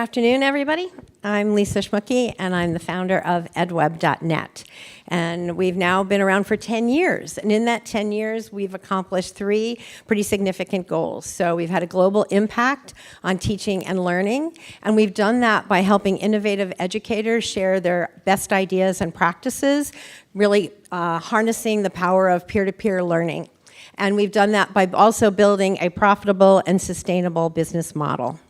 afternoon, everybody. I'm Lisa Schmucke, and I'm the founder of EdWeb.net. And we've now been around for 10 years. And in that 10 years, we've accomplished 3 pretty significant goals. So we've had a global impact on teaching and learning. And we've done that by helping innovative educators share their best ideas and practices, really harnessing the power of peer-to-peer learning. And we've done that by also building a profitable and sustainable business model.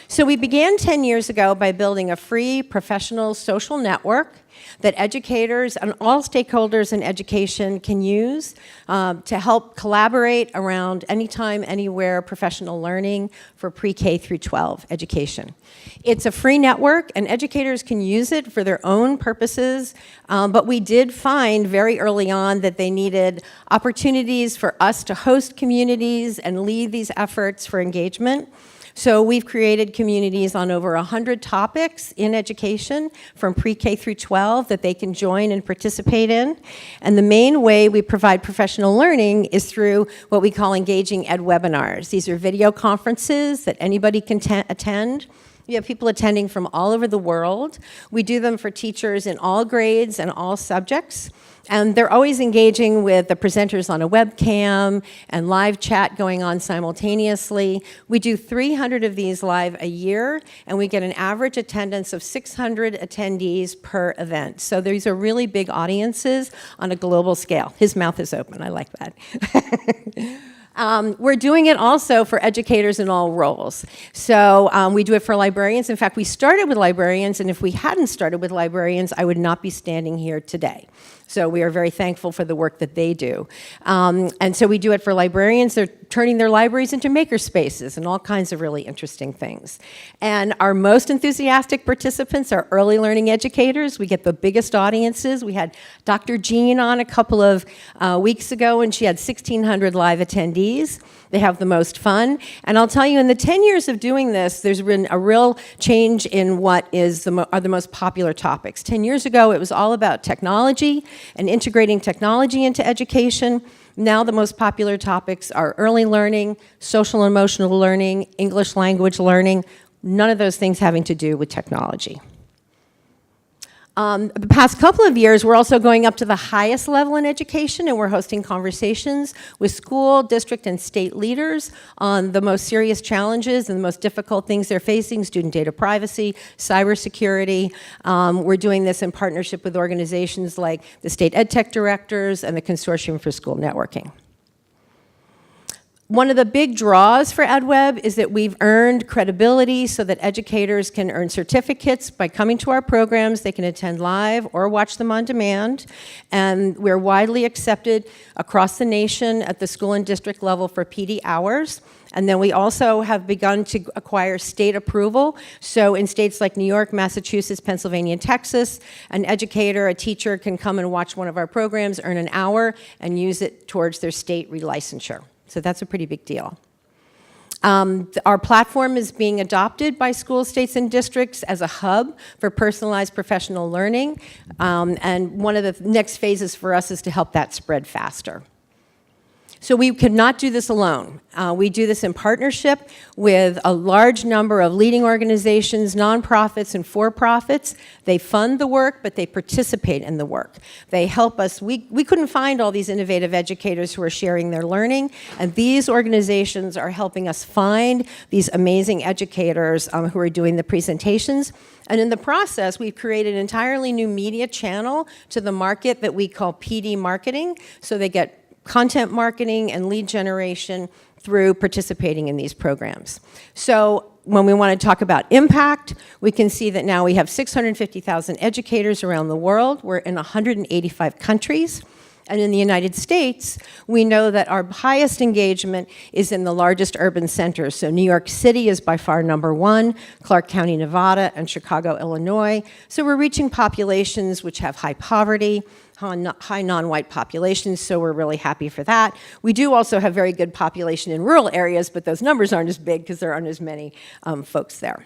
So we began 10 years ago by building a free professional social network that educators and all stakeholders in education can use to help collaborate around anytime, anywhere professional learning for pre-K through 12 education. It's a free network, and educators can use it for their own purposes, but we did find very early on that they needed opportunities for us to host communities and lead these efforts for engagement. So we've created communities on over 100 topics in education from pre-K through 12 that they can join and participate in. And the main way we provide professional learning is through what we call engaging ed webinars. These are video conferences that anybody can attend. We have people attending from all over the world. We do them for teachers in all grades and all subjects. And they're always engaging with the presenters on a webcam and live chat going on simultaneously. We do 300 of these live a year, and we get an average attendance of 600 attendees per event. So these are really big audiences on a global scale. His mouth is open, I like that. We're doing it also for educators in all roles. So we do it for librarians. In fact, we started with librarians, and if we hadn't started with librarians, I would not be standing here today. So we are very thankful for the work that they do. And so we do it for librarians. They're turning their libraries into maker spaces and all kinds of really interesting things. And our most enthusiastic participants are early learning educators. We get the biggest audiences. We had Dr. Jean on a couple of weeks ago, and she had 1,600 live attendees. They have the most fun. And I'll tell you, in the 10 years of doing this, there's been a real change in what are the most popular topics. 10 years ago, it was all about technology and integrating technology into education. Now the most popular topics are early learning, social and emotional learning, English language learning, none of those things having to do with technology. The past couple of years, we're also going up to the highest level in education, and we're hosting conversations with school, district, and state leaders on the most serious challenges and the most difficult things they're facing: student data privacy, cybersecurity. We're doing this in partnership with organizations like the State EdTech Directors and the Consortium for School Networking. One of the big draws for EdWeb is that we've earned credibility so that educators can earn certificates by coming to our programs. They can attend live or watch them on demand. And we're widely accepted across the nation at the school and district level for PD hours. And then we also have begun to acquire state approval. So in states like New York, Massachusetts, Pennsylvania, and Texas, an educator, a teacher can come and watch one of our programs, earn an hour, and use it towards their state relicensure. So that's a pretty big deal. Our platform is being adopted by schools, states, and districts as a hub for personalized professional learning. And one of the next phases for us is to help that spread faster. So we could not do this alone. We do this in partnership with a large number of leading organizations, nonprofits, and for-profits. They fund the work, but they participate in the work. They help us. We couldn't find all these innovative educators who are sharing their learning, and these organizations are helping us find these amazing educators who are doing the presentations. And in the process, we've created an entirely new media channel to the market that we call PD marketing, so they get content marketing and lead generation through participating in these programs. So when we want to talk about impact, we can see that now we have 650,000 educators around the world. We're in 185 countries. And in the United States, we know that our highest engagement is in the largest urban centers. So New York City is by far #1, Clark County, Nevada, and Chicago, Illinois. So we're reaching populations which have high poverty, high non-white populations, so we're really happy for that. We do also have very good population in rural areas, but those numbers aren't as big because there aren't as many folks there.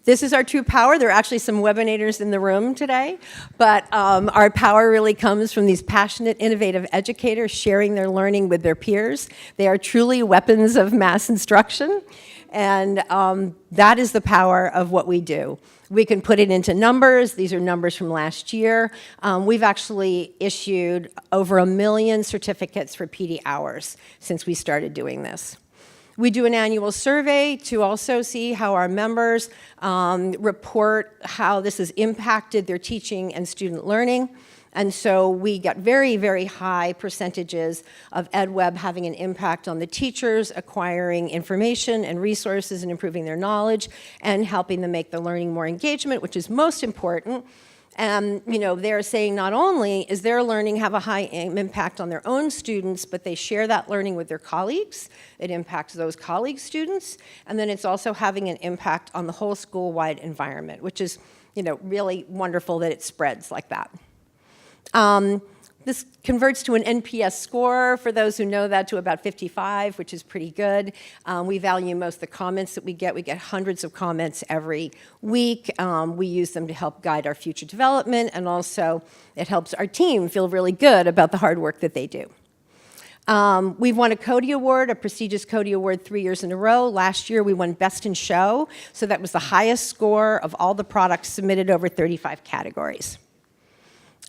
This is our true power. There are actually some webinators in the room today, but our power really comes from these passionate, innovative educators sharing their learning with their peers. They are truly weapons of mass instruction, and that is the power of what we do. We can put it into numbers. These are numbers from last year. We've actually issued over 1 million certificates for PD hours since we started doing this. We do an annual survey to also see how our members report how this has impacted their teaching and student learning. And so we got very, very high percentages of EdWeb having an impact on the teachers, acquiring information and resources and improving their knowledge and helping them make the learning more engagement, which is most important. And they're saying not only is their learning have a high impact on their own students, but they share that learning with their colleagues. It impacts those colleagues' students. And then it's also having an impact on the whole school-wide environment, which is really wonderful that it spreads like that. This converts to an NPS score, for those who know that, to about 55, which is pretty good. We value most of the comments that we get. We get hundreds of comments every week. We use them to help guide our future development, and also it helps our team feel really good about the hard work that they do. We've won a Cody Award, a prestigious Cody Award 3 years in a row. Last year we won Best in Show, so that was the highest score of all the products submitted over 35 categories.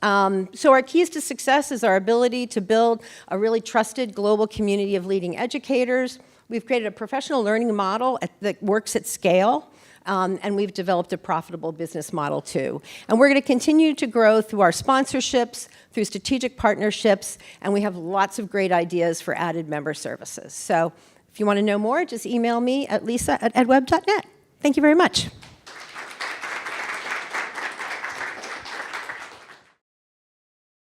So our keys to success is our ability to build a really trusted global community of leading educators. We've created a professional learning model that works at scale, and we've developed a profitable business model too. And we're going to continue to grow through our sponsorships, through strategic partnerships, and we have lots of great ideas for added member services. So if you want to know more, just email me at lisa@edweb.net. Thank you very much.